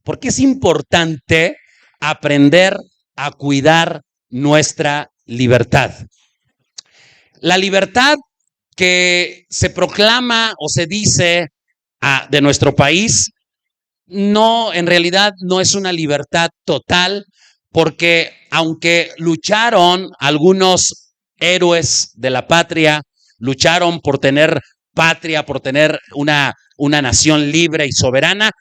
Porque es importante aprender a cuidar nuestra libertad. La libertad que se proclama o se dice de nuestro país, no, en realidad no es una libertad total, porque aunque lucharon algunos héroes de la patria, lucharon por tener patria, por tener una nación libre y soberana,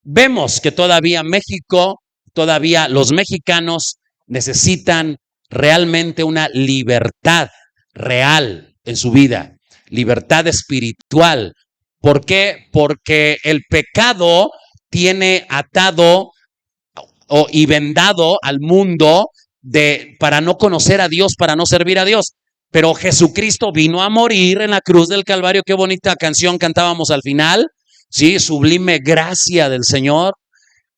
vemos que todavía México, todavía los mexicanos necesitan realmente una libertad real en su vida, libertad espiritual. ¿Por qué? Porque el pecado tiene atado y vendado al mundo para no conocer a Dios, para no servir a Dios. Pero Jesucristo vino a morir en la cruz del Calvario. Qué bonita canción cantábamos al final. Sí, sublime gracia del Señor.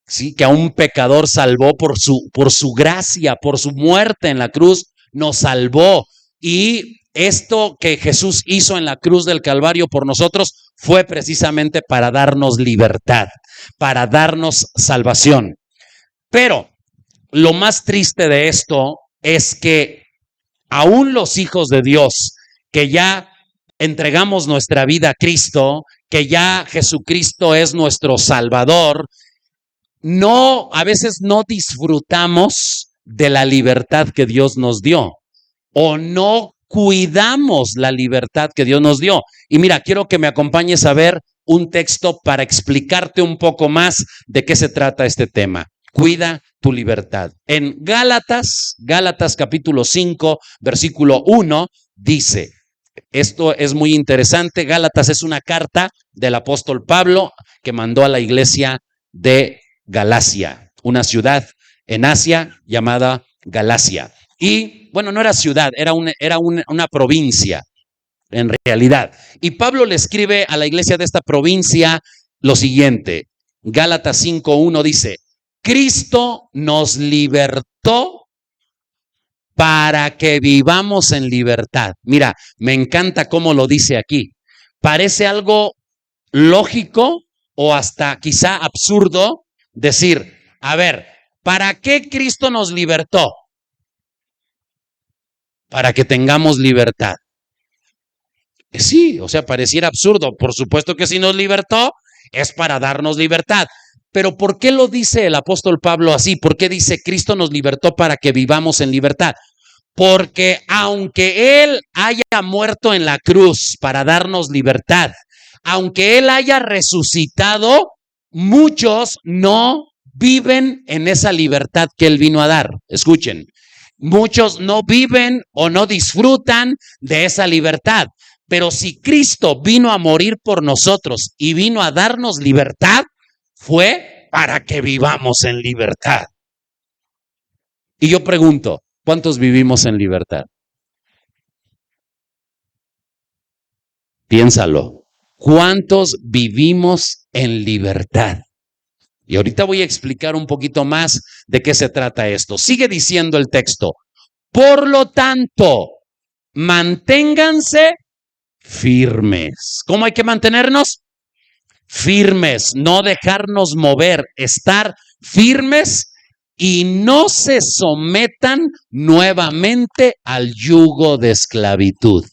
Sí, que a un pecador salvó por su gracia, por su muerte en la cruz, nos salvó. Y esto que Jesús hizo en la cruz del Calvario por nosotros fue precisamente para darnos libertad, para darnos salvación. Pero lo más triste de esto es que aún los hijos de Dios, que ya entregamos nuestra vida a Cristo, que ya Jesucristo es nuestro Salvador, a veces no disfrutamos de la libertad que Dios nos dio, o no cuidamos la libertad que Dios nos dio. Y mira, quiero que me acompañes a ver un texto para explicarte un poco más de qué se trata este tema. Cuida tu libertad. En Gálatas capítulo 5, versículo 1, dice, esto es muy interesante. Gálatas es una carta del apóstol Pablo que mandó a la iglesia de Galacia, una ciudad en Asia llamada Galacia. Y bueno, no era ciudad, era una provincia en realidad. Y Pablo le escribe a la iglesia de esta provincia lo siguiente. Gálatas 5:1 dice, Cristo nos libertó para que vivamos en libertad. Mira, me encanta cómo lo dice aquí. Parece algo lógico o hasta quizá absurdo decir, a ver, ¿para qué Cristo nos libertó? Para que tengamos libertad. Sí, o sea, pareciera absurdo. Por supuesto que si nos libertó, es para darnos libertad. Pero ¿por qué lo dice el apóstol Pablo así? ¿Por qué dice Cristo nos libertó para que vivamos en libertad? Porque aunque Él haya muerto en la cruz para darnos libertad, aunque Él haya resucitado, muchos no viven en esa libertad que Él vino a dar. Escuchen, muchos no viven o no disfrutan de esa libertad. Pero si Cristo vino a morir por nosotros y vino a darnos libertad, fue para que vivamos en libertad. Y yo pregunto, ¿cuántos vivimos en libertad? Piénsalo. ¿Cuántos vivimos en libertad? Y ahorita voy a explicar un poquito más de qué se trata esto. Sigue diciendo el texto. Por lo tanto, manténganse firmes. ¿Cómo hay que mantenernos? Firmes, no dejarnos mover, estar firmes y no se sometan nuevamente al yugo de esclavitud.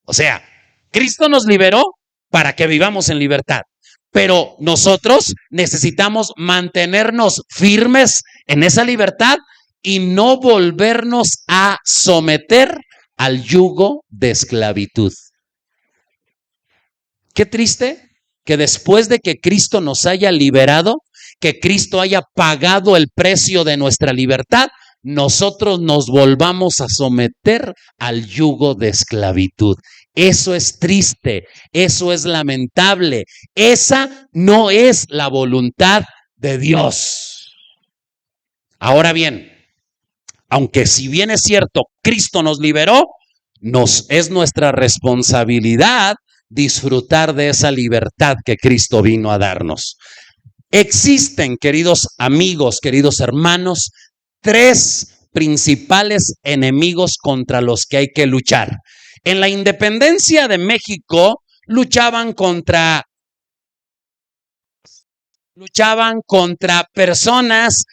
O sea, Cristo nos liberó para que vivamos en libertad, pero nosotros necesitamos mantenernos firmes en esa libertad y no volvernos a someter al yugo de esclavitud. Qué triste que después de que Cristo nos haya liberado, que Cristo haya pagado el precio de nuestra libertad, nosotros nos volvamos a someter al yugo de esclavitud. Eso es triste, eso es lamentable. Esa no es la voluntad de Dios. Ahora bien, aunque si bien es cierto, Cristo nos liberó, es nuestra responsabilidad disfrutar de esa libertad que Cristo vino a darnos. Existen, queridos amigos, queridos hermanos, 3 principales enemigos contra los que hay que luchar. En la independencia de México luchaban contra luchaban contra personas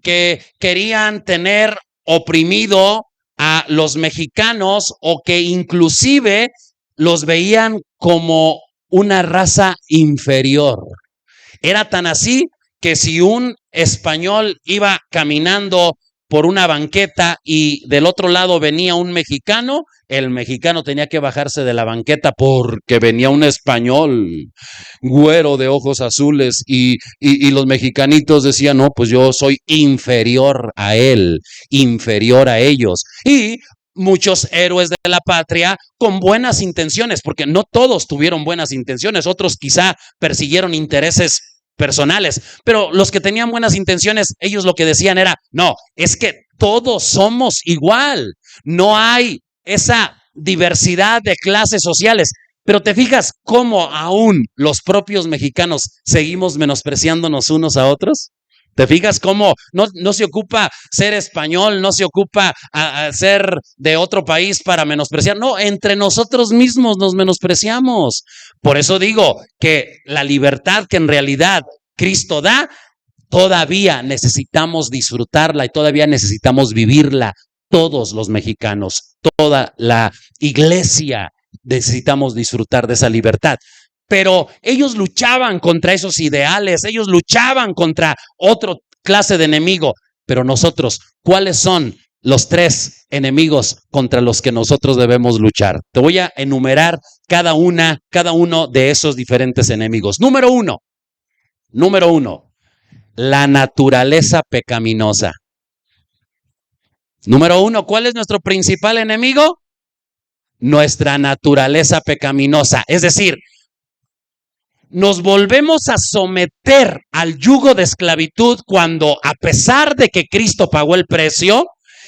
que querían tener oprimido a los mexicanos o que inclusive los veían como una raza inferior. Era tan así que si un español iba caminando por una banqueta y del otro lado venía un mexicano, el mexicano tenía que bajarse de la banqueta porque venía un español güero de ojos azules y los mexicanitos decían, no, pues yo soy inferior a él, inferior a ellos. Y muchos héroes de la patria con buenas intenciones, porque no todos tuvieron buenas intenciones, otros quizá persiguieron intereses personales, pero los que tenían buenas intenciones, ellos lo que decían era, no, es que todos somos igual, no hay esa diversidad de clases sociales. Pero te fijas cómo aún los propios mexicanos seguimos menospreciándonos unos a otros. ¿Te fijas cómo no se ocupa ser español, no se ocupa a ser de otro país para menospreciar? No, entre nosotros mismos nos menospreciamos. Por eso digo que la libertad que en realidad Cristo da, todavía necesitamos disfrutarla y todavía necesitamos vivirla todos los mexicanos, toda la iglesia necesitamos disfrutar de esa libertad. Pero ellos luchaban contra esos ideales, ellos luchaban contra otra clase de enemigo. Pero nosotros, ¿cuáles son los 3 enemigos contra los que nosotros debemos luchar? Te voy a enumerar cada uno de esos diferentes enemigos. Número uno, la naturaleza pecaminosa. Número 1, ¿cuál es nuestro principal enemigo? Nuestra naturaleza pecaminosa. Es decir, nos volvemos a someter al yugo de esclavitud cuando, a pesar de que Cristo pagó el precio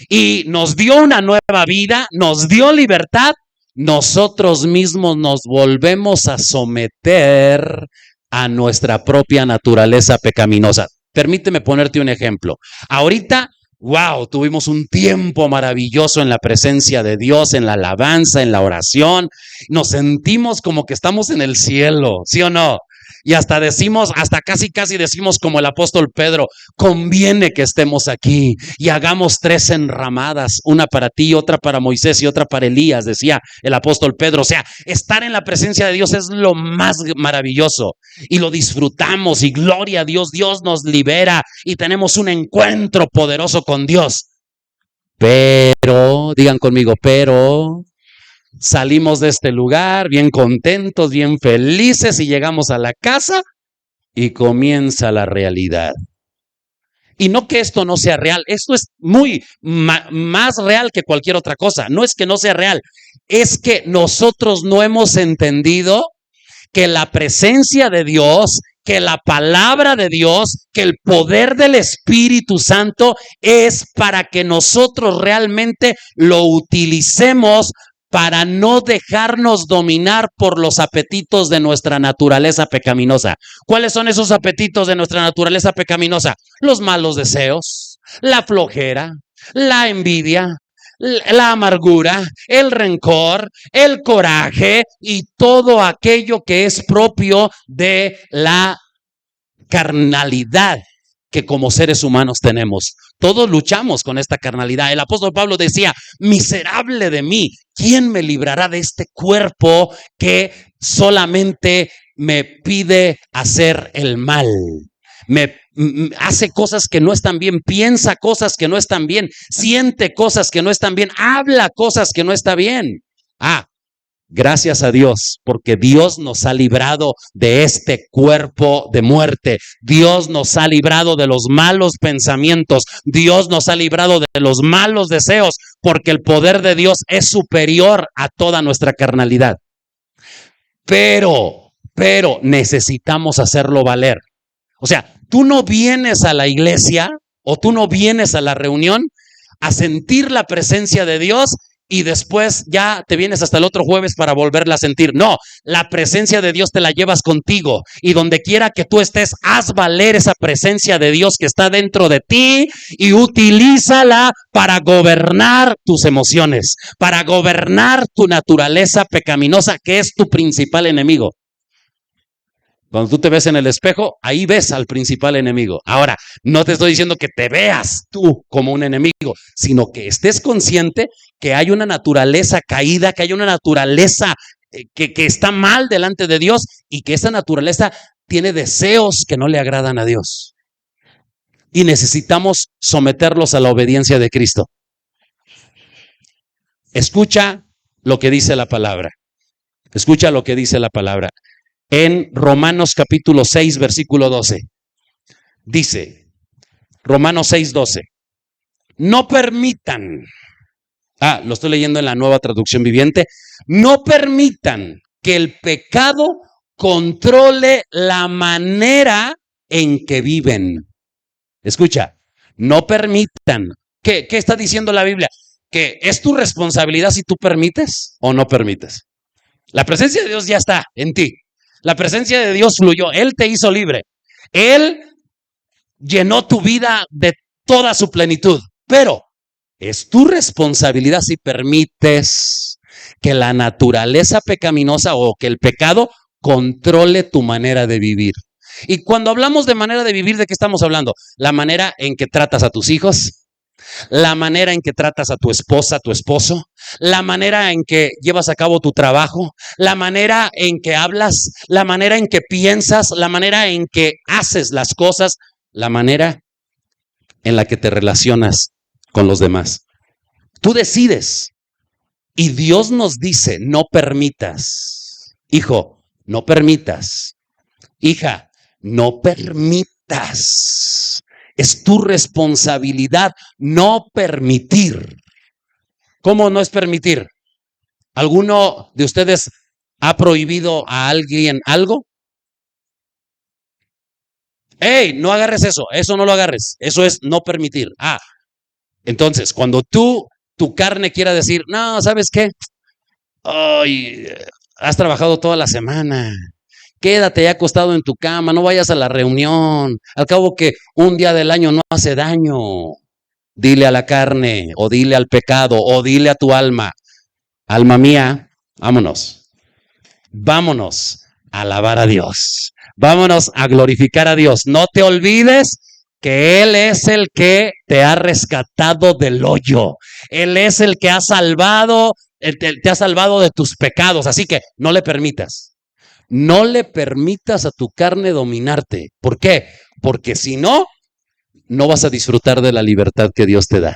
y nos dio una nueva vida, nos dio libertad, nosotros mismos nos volvemos a someter a nuestra propia naturaleza pecaminosa. Permíteme ponerte un ejemplo. Ahorita, wow, tuvimos un tiempo maravilloso en la presencia de Dios, en la alabanza, en la oración. Nos sentimos como que estamos en el cielo, ¿sí o no? Y hasta decimos, hasta casi decimos como el apóstol Pedro, conviene que estemos aquí y hagamos 3 enramadas, una para ti, otra para Moisés y otra para Elías, decía el apóstol Pedro. O sea, estar en la presencia de Dios es lo más maravilloso y lo disfrutamos y gloria a Dios, Dios nos libera y tenemos un encuentro poderoso con Dios. Pero, digan conmigo, pero salimos de este lugar bien contentos, bien felices y llegamos a la casa y comienza la realidad. Y no que esto no sea real, esto es muy más real que cualquier otra cosa. No es que no sea real, es que nosotros no hemos entendido que la presencia de Dios, que la palabra de Dios, que el poder del Espíritu Santo es para que nosotros realmente lo utilicemos para no dejarnos dominar por los apetitos de nuestra naturaleza pecaminosa. ¿Cuáles son esos apetitos de nuestra naturaleza pecaminosa? Los malos deseos, la flojera, la envidia, la amargura, el rencor, el coraje y todo aquello que es propio de la carnalidad que como seres humanos tenemos. Todos luchamos con esta carnalidad. El apóstol Pablo decía, miserable de mí, ¿quién me librará de este cuerpo que solamente me pide hacer el mal? Me hace cosas que no están bien, piensa cosas que no están bien, siente cosas que no están bien, habla cosas que no están bien. Gracias a Dios, porque Dios nos ha librado de este cuerpo de muerte. Dios nos ha librado de los malos pensamientos. Dios nos ha librado de los malos deseos, porque el poder de Dios es superior a toda nuestra carnalidad. Pero necesitamos hacerlo valer. O sea, tú no vienes a la iglesia o tú no vienes a la reunión a sentir la presencia de Dios y después ya te vienes hasta el otro jueves para volverla a sentir. No, la presencia de Dios te la llevas contigo y donde quiera que tú estés, haz valer esa presencia de Dios que está dentro de ti y utilízala para gobernar tus emociones, para gobernar tu naturaleza pecaminosa, que es tu principal enemigo. Cuando tú te ves en el espejo, ahí ves al principal enemigo. Ahora, no te estoy diciendo que te veas tú como un enemigo, sino que estés consciente que hay una naturaleza caída, que hay una naturaleza que está mal delante de Dios y que esa naturaleza tiene deseos que no le agradan a Dios. Y necesitamos someterlos a la obediencia de Cristo. Escucha lo que dice la palabra. Escucha lo que dice la palabra. En Romanos capítulo 6, versículo 12. Dice, Romanos 6, 12. No permitan, lo estoy leyendo en la Nueva Traducción Viviente, no permitan que el pecado controle la manera en que viven. Escucha, no permitan. ¿Qué está diciendo la Biblia? Que es tu responsabilidad si tú permites o no permites. La presencia de Dios ya está en ti. La presencia de Dios fluyó. Él te hizo libre. Él llenó tu vida de toda su plenitud. Pero es tu responsabilidad si permites que la naturaleza pecaminosa o que el pecado controle tu manera de vivir. Y cuando hablamos de manera de vivir, ¿de qué estamos hablando? La manera en que tratas a tus hijos, la manera en que tratas a tu esposa, a tu esposo, la manera en que llevas a cabo tu trabajo, la manera en que hablas, la manera en que piensas, la manera en que haces las cosas, la manera en la que te relacionas con los demás. Tú decides. Y Dios nos dice, no permitas. Hijo, no permitas. Hija, no permitas. Es tu responsabilidad no permitir. ¿Cómo no es permitir? ¿Alguno de ustedes ha prohibido a alguien algo? ¡Ey! No agarres eso no lo agarres. Eso es no permitir. Entonces, cuando tu carne quiera decir, no, ¿sabes qué? Ay, has trabajado toda la semana. Quédate ya acostado en tu cama, no vayas a la reunión. Al cabo que un día del año no hace daño. Dile a la carne, o dile al pecado, o dile a tu alma, alma mía, vámonos. Vámonos a alabar a Dios. Vámonos a glorificar a Dios. No te olvides que Él es el que te ha rescatado del hoyo. Él es el que ha salvado, te ha salvado de tus pecados. Así que no le permitas. No le permitas a tu carne dominarte. ¿Por qué? Porque si no, no vas a disfrutar de la libertad que Dios te da.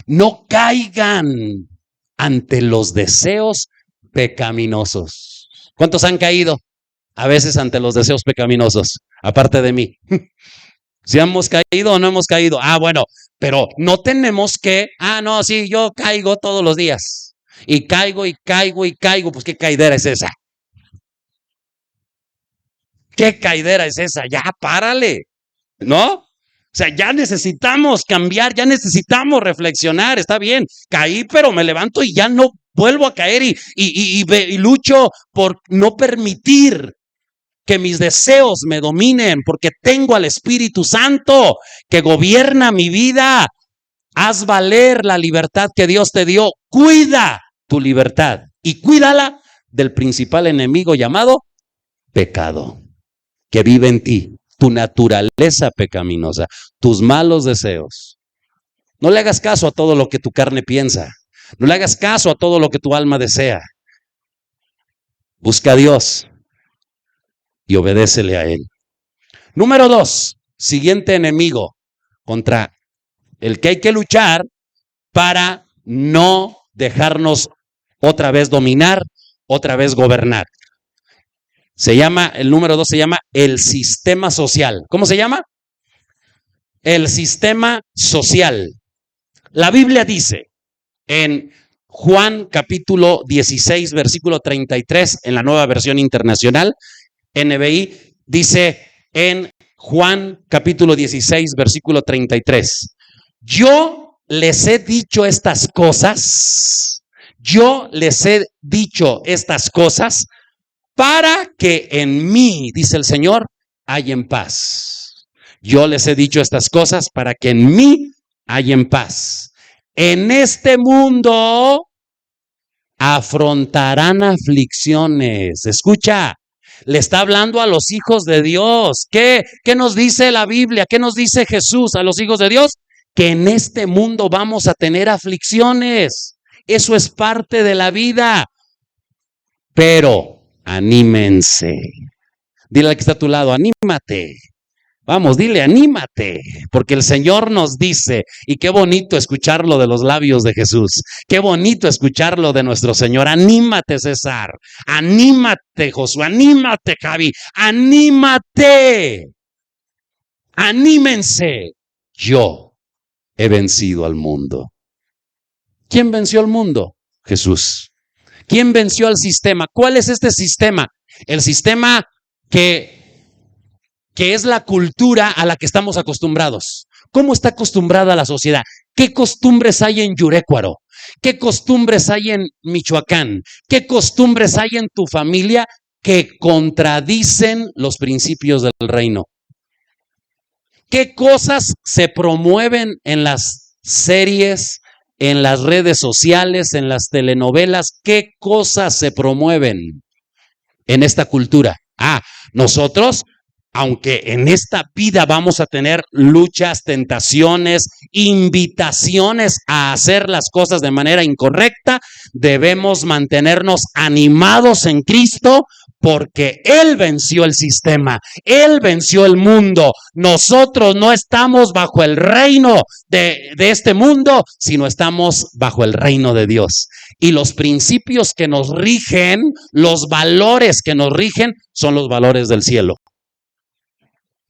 No caigan ante los deseos pecaminosos. ¿Cuántos han caído a veces ante los deseos pecaminosos? Aparte de mí. ¿Si hemos caído o no hemos caído? Bueno, pero no tenemos que, no, sí, yo caigo todos los días. Y caigo y caigo y caigo. Pues qué caidera es esa. ¿Qué caidera es esa? Ya, párale, ¿no? O sea, ya necesitamos cambiar, ya necesitamos reflexionar, está bien, caí, pero me levanto y ya no vuelvo a caer y lucho por no permitir que mis deseos me dominen, porque tengo al Espíritu Santo que gobierna mi vida. Haz valer la libertad que Dios te dio, cuida tu libertad y cuídala del principal enemigo llamado pecado, que vive en ti, tu naturaleza pecaminosa, tus malos deseos. No le hagas caso a todo lo que tu carne piensa. No le hagas caso a todo lo que tu alma desea. Busca a Dios y obedécele a Él. Número 2, siguiente enemigo contra el que hay que luchar para no dejarnos otra vez dominar, otra vez gobernar. El número 2 se llama el sistema social. ¿Cómo se llama? El sistema social. La Biblia dice en Juan capítulo 16, versículo 33, en la Nueva Versión Internacional, NBI, dice en Juan capítulo 16, versículo 33, yo les he dicho estas cosas, para que en mí, dice el Señor, hayan paz. Yo les he dicho estas cosas para que en mí hayan paz. En este mundo afrontarán aflicciones. Escucha, Le está hablando a los hijos de Dios. ¿Qué nos dice la Biblia? ¿Qué nos dice Jesús a los hijos de Dios? Que en este mundo vamos a tener aflicciones. Eso es parte de la vida. Pero anímense. Dile al que está a tu lado, anímate. Vamos, dile, anímate, porque el Señor nos dice, y qué bonito escucharlo de los labios de Jesús, qué bonito escucharlo de nuestro Señor. Anímate, César, anímate, Josué, anímate, Javi, anímate, anímense. Yo he vencido al mundo. ¿Quién venció al mundo? Jesús. ¿Quién venció al sistema? ¿Cuál es este sistema? El sistema que es la cultura a la que estamos acostumbrados. ¿Cómo está acostumbrada la sociedad? ¿Qué costumbres hay en Yurécuaro? ¿Qué costumbres hay en Michoacán? ¿Qué costumbres hay en tu familia que contradicen los principios del reino? ¿Qué cosas se promueven en las series, en las redes sociales, en las telenovelas? ¿Qué cosas se promueven en esta cultura? Nosotros, aunque en esta vida vamos a tener luchas, tentaciones, invitaciones a hacer las cosas de manera incorrecta, debemos mantenernos animados en Cristo, porque Él venció el sistema, Él venció el mundo. Nosotros no estamos bajo el reino de este mundo, sino estamos bajo el reino de Dios. Y los principios que nos rigen, los valores que nos rigen, son los valores del cielo.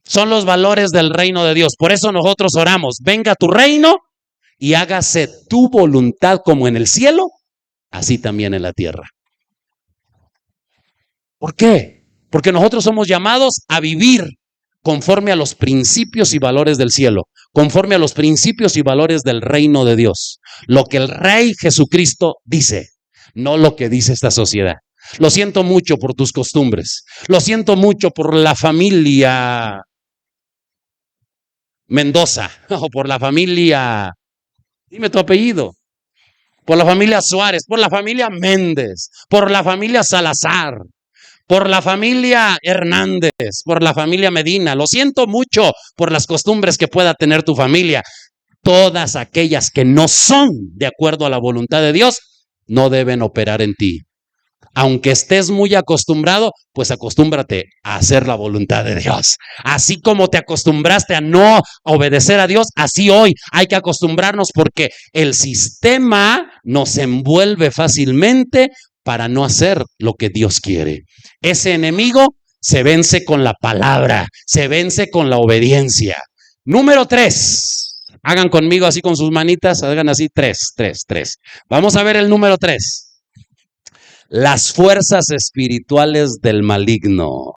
Son los valores del reino de Dios. Por eso nosotros oramos, venga tu reino y hágase tu voluntad como en el cielo, así también en la tierra. ¿Por qué? Porque nosotros somos llamados a vivir conforme a los principios y valores del cielo, conforme a los principios y valores del reino de Dios. Lo que el Rey Jesucristo dice, no lo que dice esta sociedad. Lo siento mucho por tus costumbres. Lo siento mucho por la familia Mendoza, o por la familia, dime tu apellido, por la familia Suárez, por la familia Méndez, por la familia Salazar, por la familia Hernández, por la familia Medina. Lo siento mucho por las costumbres que pueda tener tu familia. Todas aquellas que no son de acuerdo a la voluntad de Dios, no deben operar en ti. Aunque estés muy acostumbrado, pues acostúmbrate a hacer la voluntad de Dios. Así como te acostumbraste a no obedecer a Dios, así hoy hay que acostumbrarnos, porque el sistema nos envuelve fácilmente para no hacer lo que Dios quiere. Ese enemigo se vence con la palabra, se vence con la obediencia. Número 3. Hagan conmigo así con sus manitas, hagan así 3. Vamos a ver el número 3. Las fuerzas espirituales del maligno.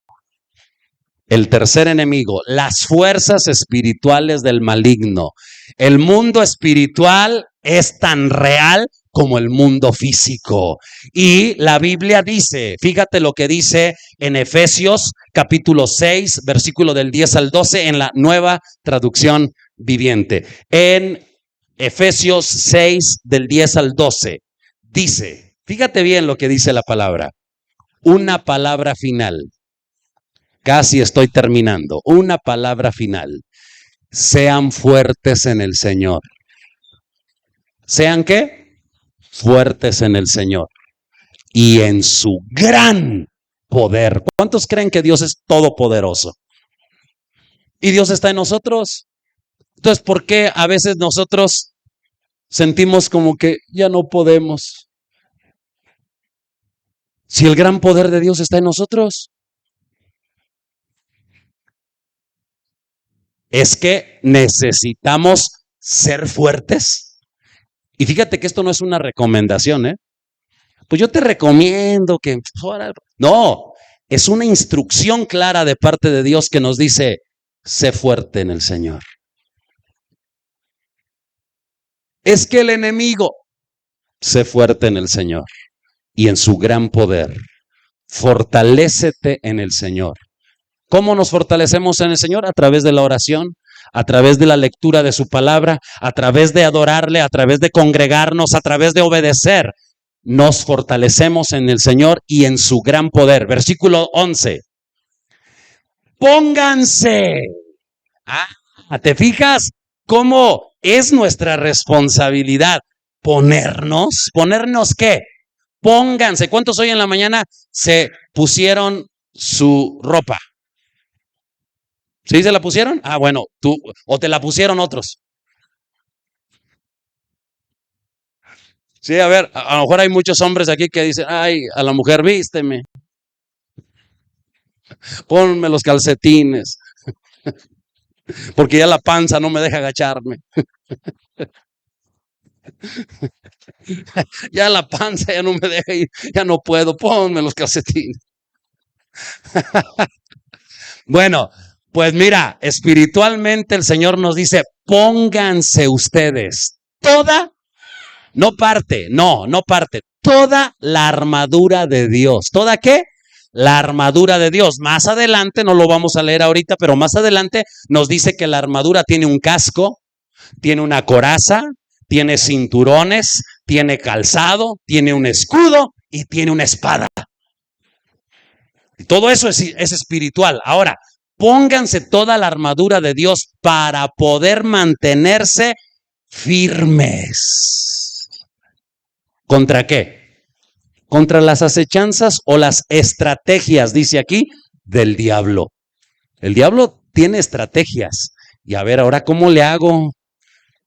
El tercer enemigo, las fuerzas espirituales del maligno. El mundo espiritual es tan real como el mundo físico. Y la Biblia dice, fíjate lo que dice en Efesios capítulo 6, versículo del 10 al 12, en la Nueva Traducción Viviente. En Efesios 6, del 10 al 12, dice, fíjate bien lo que dice la palabra. Una palabra final. Casi estoy terminando. Una palabra final. Sean fuertes en el Señor. ¿Sean qué? Fuertes en el Señor. Y en su gran poder. ¿Cuántos creen que Dios es todopoderoso? Y Dios está en nosotros. Entonces, ¿por qué a veces nosotros sentimos como que ya no podemos? Si el gran poder de Dios está en nosotros. Es que necesitamos ser fuertes. Y fíjate que esto no es una recomendación, Pues yo te recomiendo que... No, es una instrucción clara de parte de Dios que nos dice, sé fuerte en el Señor. Es que el enemigo, sé fuerte en el Señor y en su gran poder. Fortalécete en el Señor. ¿Cómo nos fortalecemos en el Señor? A través de la oración, a través de la lectura de su palabra, a través de adorarle, a través de congregarnos, a través de obedecer. Nos fortalecemos en el Señor y en su gran poder. Versículo 11. pónganse. ¿Te fijas cómo es nuestra responsabilidad ponernos? ¿Ponernos qué? Pónganse. ¿Cuántos hoy en la mañana se pusieron su ropa? ¿Sí se la pusieron? Bueno, tú, o te la pusieron otros. Sí, a ver, a lo mejor hay muchos hombres aquí que dicen, ay, a la mujer vísteme, ponme los calcetines, porque ya la panza no me deja agacharme. Ya la panza ya no me deja ir, ya no puedo, ponme los calcetines. Bueno, pues mira, espiritualmente el Señor nos dice, pónganse ustedes no parte, toda la armadura de Dios. ¿Toda qué? La armadura de Dios. Más adelante, no lo vamos a leer ahorita, pero más adelante nos dice que la armadura tiene un casco, tiene una coraza, tiene cinturones, tiene calzado, tiene un escudo y tiene una espada. Y todo eso es espiritual. Ahora, pónganse toda la armadura de Dios para poder mantenerse firmes. ¿Contra qué? Contra las acechanzas o las estrategias, dice aquí, del diablo. El diablo tiene estrategias. Y a ver, ahora, ¿cómo le hago?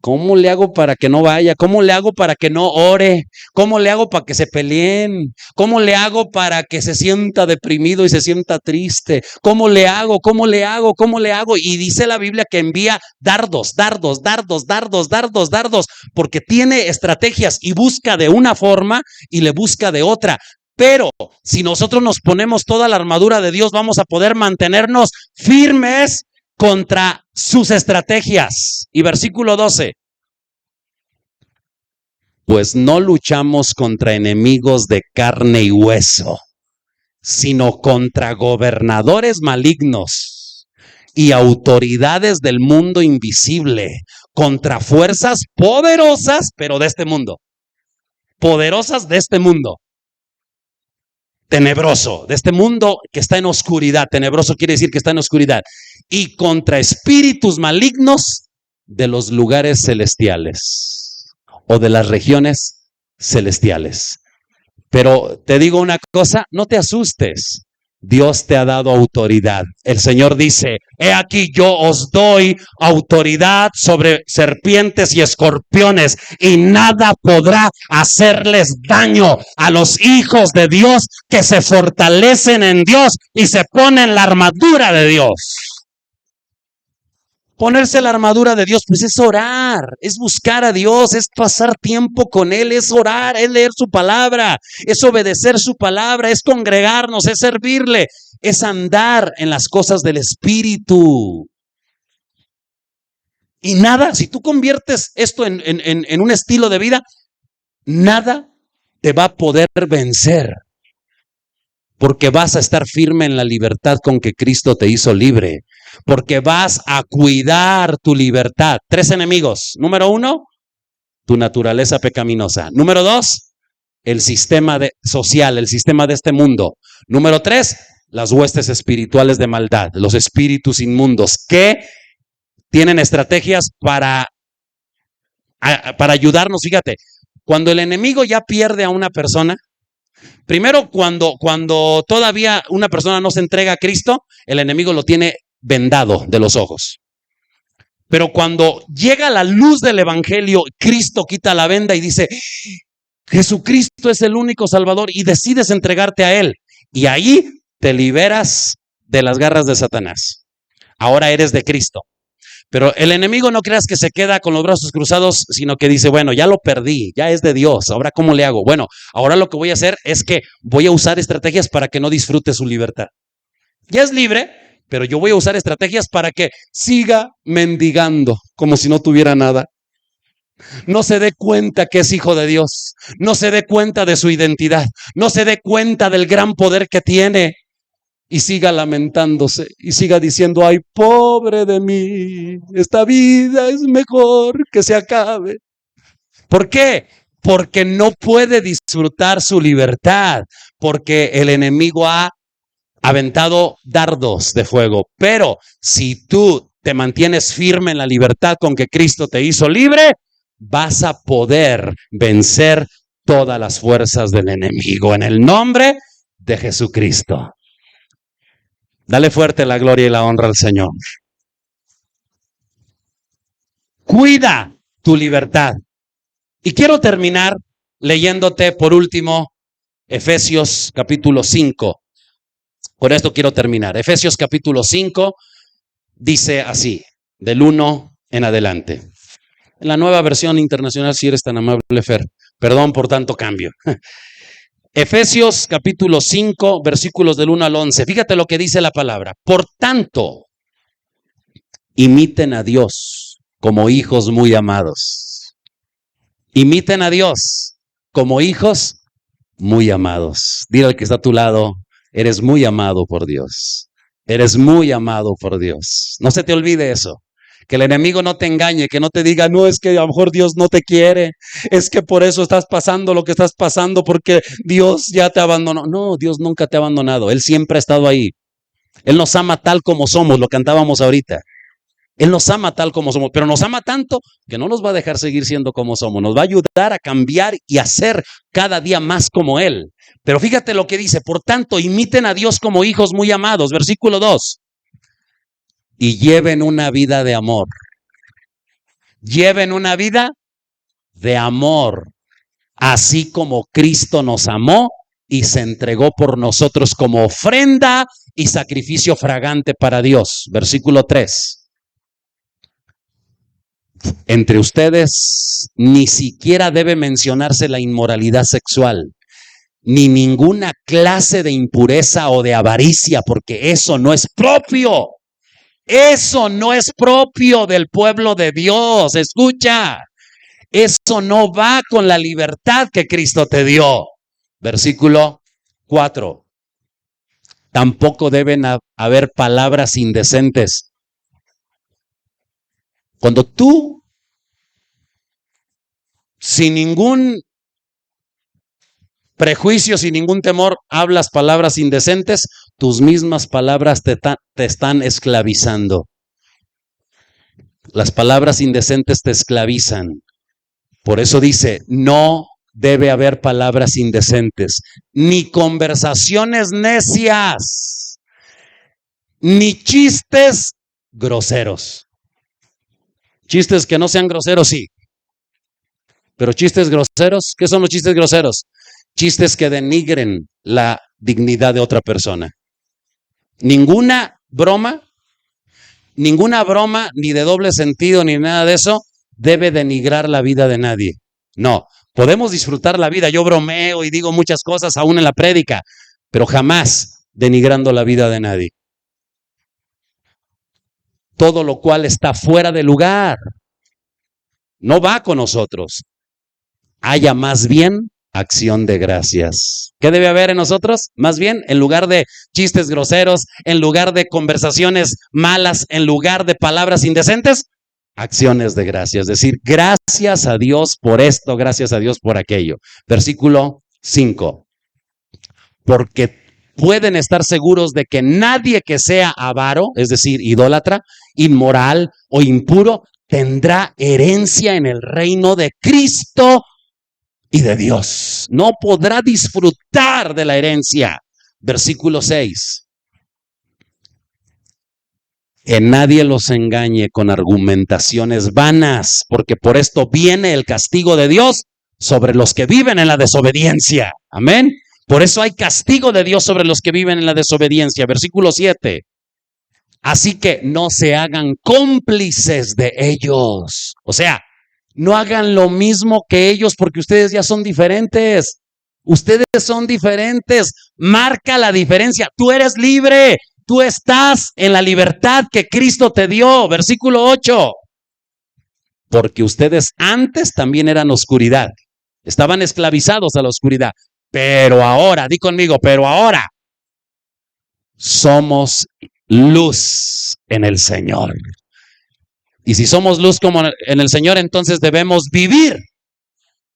¿Cómo le hago para que no vaya? ¿Cómo le hago para que no ore? ¿Cómo le hago para que se peleen? ¿Cómo le hago para que se sienta deprimido y se sienta triste? ¿Cómo le hago? ¿Cómo le hago? ¿Cómo le hago? Y dice la Biblia que envía dardos, porque tiene estrategias y busca de una forma y le busca de otra. Pero si nosotros nos ponemos toda la armadura de Dios, vamos a poder mantenernos firmes contra sus estrategias. Y versículo 12. Pues no luchamos contra enemigos de carne y hueso, sino contra gobernadores malignos y autoridades del mundo invisible, contra fuerzas poderosas, pero de este mundo. Poderosas de este mundo. Tenebroso, de este mundo que está en oscuridad. Tenebroso quiere decir que está en oscuridad. Y contra espíritus malignos de los lugares celestiales o de las regiones celestiales. Pero te digo una cosa, no te asustes. Dios te ha dado autoridad. El Señor dice, he aquí yo os doy autoridad sobre serpientes y escorpiones y nada podrá hacerles daño a los hijos de Dios que se fortalecen en Dios y se ponen la armadura de Dios. Ponerse la armadura de Dios, pues es orar, es buscar a Dios, es pasar tiempo con Él, es orar, es leer su palabra, es obedecer su palabra, es congregarnos, es servirle, es andar en las cosas del Espíritu. Y nada, si tú conviertes esto en un estilo de vida, nada te va a poder vencer. Porque vas a estar firme en la libertad con que Cristo te hizo libre. Porque vas a cuidar tu libertad. 3 enemigos. Número 1, tu naturaleza pecaminosa. Número 2, el sistema social, el sistema de este mundo. Número 3, las huestes espirituales de maldad, los espíritus inmundos que tienen estrategias para ayudarnos. Fíjate, cuando el enemigo ya pierde a una persona, primero, cuando todavía una persona no se entrega a Cristo, el enemigo lo tiene vendado de los ojos. Pero cuando llega la luz del evangelio, Cristo quita la venda y dice, Jesucristo es el único Salvador, y decides entregarte a Él. Y ahí te liberas de las garras de Satanás. Ahora eres de Cristo. Pero el enemigo no creas que se queda con los brazos cruzados, sino que dice, bueno, ya lo perdí, ya es de Dios, ahora ¿cómo le hago? Bueno, ahora lo que voy a hacer es que voy a usar estrategias para que no disfrute su libertad. Ya es libre, pero yo voy a usar estrategias para que siga mendigando como si no tuviera nada. No se dé cuenta que es hijo de Dios, no se dé cuenta de su identidad, no se dé cuenta del gran poder que tiene. Y siga lamentándose y siga diciendo, ay, pobre de mí, esta vida es mejor que se acabe. ¿Por qué? Porque no puede disfrutar su libertad, porque el enemigo ha aventado dardos de fuego. Pero si tú te mantienes firme en la libertad con que Cristo te hizo libre, vas a poder vencer todas las fuerzas del enemigo en el nombre de Jesucristo. Dale fuerte la gloria y la honra al Señor. Cuida tu libertad. Y quiero terminar leyéndote por último Efesios capítulo 5. Con esto quiero terminar. Efesios capítulo 5 dice así, del 1 en adelante. En la Nueva Versión Internacional, si eres tan amable, Fer. Perdón por tanto cambio. Efesios capítulo 5, versículos del 1 al 11. Fíjate lo que dice la palabra. Por tanto, imiten a Dios como hijos muy amados. Imiten a Dios como hijos muy amados. Dile al que está a tu lado, eres muy amado por Dios. Eres muy amado por Dios. No se te olvide eso. Que el enemigo no te engañe, que no te diga, no, es que a lo mejor Dios no te quiere, es que por eso estás pasando lo que estás pasando, porque Dios ya te abandonó. No, Dios nunca te ha abandonado, Él siempre ha estado ahí. Él nos ama tal como somos, lo cantábamos ahorita. Él nos ama tal como somos, pero nos ama tanto que no nos va a dejar seguir siendo como somos. Nos va a ayudar a cambiar y a ser cada día más como Él. Pero fíjate lo que dice, por tanto, imiten a Dios como hijos muy amados. Versículo 2. Y lleven una vida de amor. Lleven una vida de amor, así como Cristo nos amó y se entregó por nosotros como ofrenda y sacrificio fragante para Dios. Versículo 3. Entre ustedes ni siquiera debe mencionarse la inmoralidad sexual, ni ninguna clase de impureza o de avaricia, porque eso no es propio. Eso no es propio del pueblo de Dios. Escucha, eso no va con la libertad que Cristo te dio. Versículo 4. Tampoco deben haber palabras indecentes. Cuando tú, sin ningún prejuicio, sin ningún temor, hablas palabras indecentes, tus mismas palabras te están esclavizando. Las palabras indecentes te esclavizan. Por eso dice, no debe haber palabras indecentes, ni conversaciones necias, ni chistes groseros. Chistes que no sean groseros, sí. Pero chistes groseros, ¿qué son los chistes groseros? Chistes que denigren la dignidad de otra persona. Ninguna broma, ni de doble sentido, ni nada de eso, debe denigrar la vida de nadie. No, podemos disfrutar la vida. Yo bromeo y digo muchas cosas aún en la prédica, pero jamás denigrando la vida de nadie. Todo lo cual está fuera de lugar no va con nosotros. Haya más bien acción de gracias. ¿Qué debe haber en nosotros? Más bien, en lugar de chistes groseros, en lugar de conversaciones malas, en lugar de palabras indecentes, acciones de gracias. Es decir, gracias a Dios por esto, gracias a Dios por aquello. Versículo 5. Porque pueden estar seguros de que nadie que sea avaro, es decir, idólatra, inmoral o impuro, tendrá herencia en el reino de Cristo y de Dios. No podrá disfrutar de la herencia. Versículo 6. Que nadie los engañe con argumentaciones vanas, porque por esto viene el castigo de Dios sobre los que viven en la desobediencia. Amén. Por eso hay castigo de Dios sobre los que viven en la desobediencia. Versículo 7. Así que no se hagan cómplices de ellos. O sea, no hagan lo mismo que ellos porque ustedes ya son diferentes. Ustedes son diferentes. Marca la diferencia. Tú eres libre. Tú estás en la libertad que Cristo te dio. Versículo 8. Porque ustedes antes también eran oscuridad. Estaban esclavizados a la oscuridad. Pero ahora, di conmigo, pero ahora somos luz en el Señor. Y si somos luz como en el Señor, entonces debemos vivir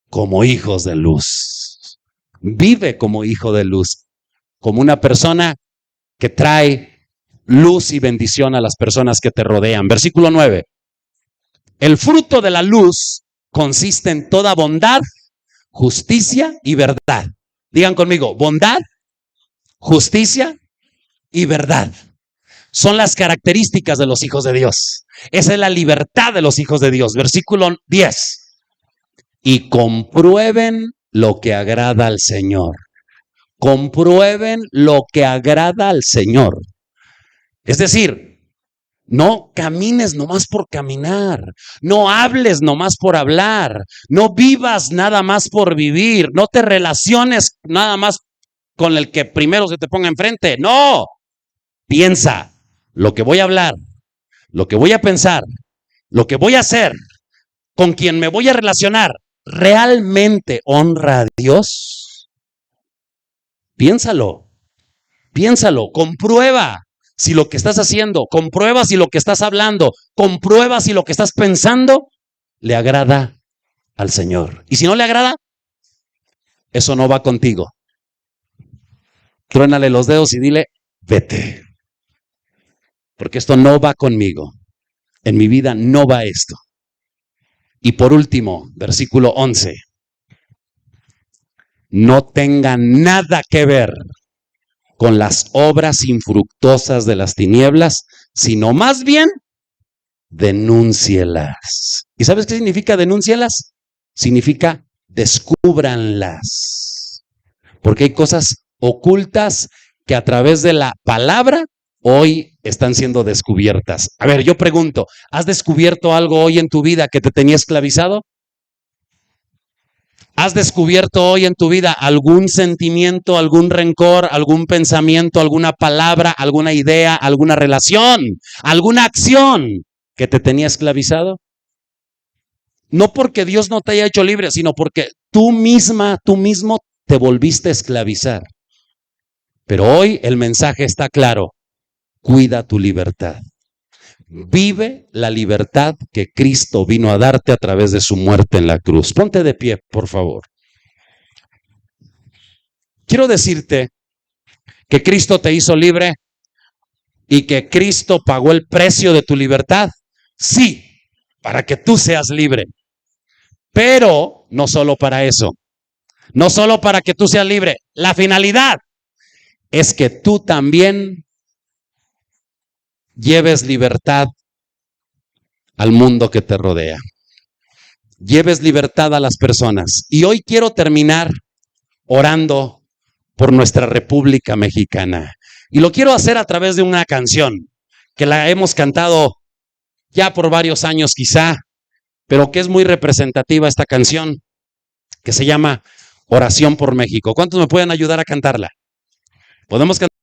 como hijos de luz. Vive como hijo de luz, como una persona que trae luz y bendición a las personas que te rodean. Versículo 9. El fruto de la luz consiste en toda bondad, justicia y verdad. Digan conmigo, bondad, justicia y verdad. Son las características de los hijos de Dios. Esa es la libertad de los hijos de Dios. Versículo 10. Y comprueben lo que agrada al Señor. Comprueben lo que agrada al Señor. Es decir, no camines nomás por caminar, no hables nomás por hablar, no vivas nada más por vivir, no te relaciones nada más con el que primero se te ponga enfrente. No, piensa lo que voy a hablar, lo que voy a pensar, lo que voy a hacer, con quien me voy a relacionar, ¿realmente honra a Dios? Piénsalo, comprueba si lo que estás haciendo, comprueba si lo que estás hablando, comprueba si lo que estás pensando le agrada al Señor. Y si no le agrada, eso no va contigo. Truénale los dedos y dile, vete. Porque esto no va conmigo. En mi vida no va esto. Y por último, versículo 11. No tenga nada que ver con las obras infructuosas de las tinieblas, sino más bien denúncielas. ¿Y sabes qué significa denúncielas? Significa descúbranlas. Porque hay cosas ocultas que a través de la palabra hoy están siendo descubiertas. A ver, yo pregunto, ¿has descubierto algo hoy en tu vida que te tenía esclavizado? ¿Has descubierto hoy en tu vida algún sentimiento, algún rencor, algún pensamiento, alguna palabra, alguna idea, alguna relación, alguna acción que te tenía esclavizado? No porque Dios no te haya hecho libre, sino porque tú mismo te volviste a esclavizar. Pero hoy el mensaje está claro. Cuida tu libertad. Vive la libertad que Cristo vino a darte a través de su muerte en la cruz. Ponte de pie, por favor. Quiero decirte que Cristo te hizo libre y que Cristo pagó el precio de tu libertad. Sí, para que tú seas libre. Pero no solo para eso. No solo para que tú seas libre. La finalidad es que tú también lleves libertad al mundo que te rodea. Lleves libertad a las personas. Y hoy quiero terminar orando por nuestra República Mexicana. Y lo quiero hacer a través de una canción que la hemos cantado ya por varios años quizá, pero que es muy representativa esta canción, que se llama Oración por México. ¿Cuántos me pueden ayudar a cantarla? ¿Podemos cantar?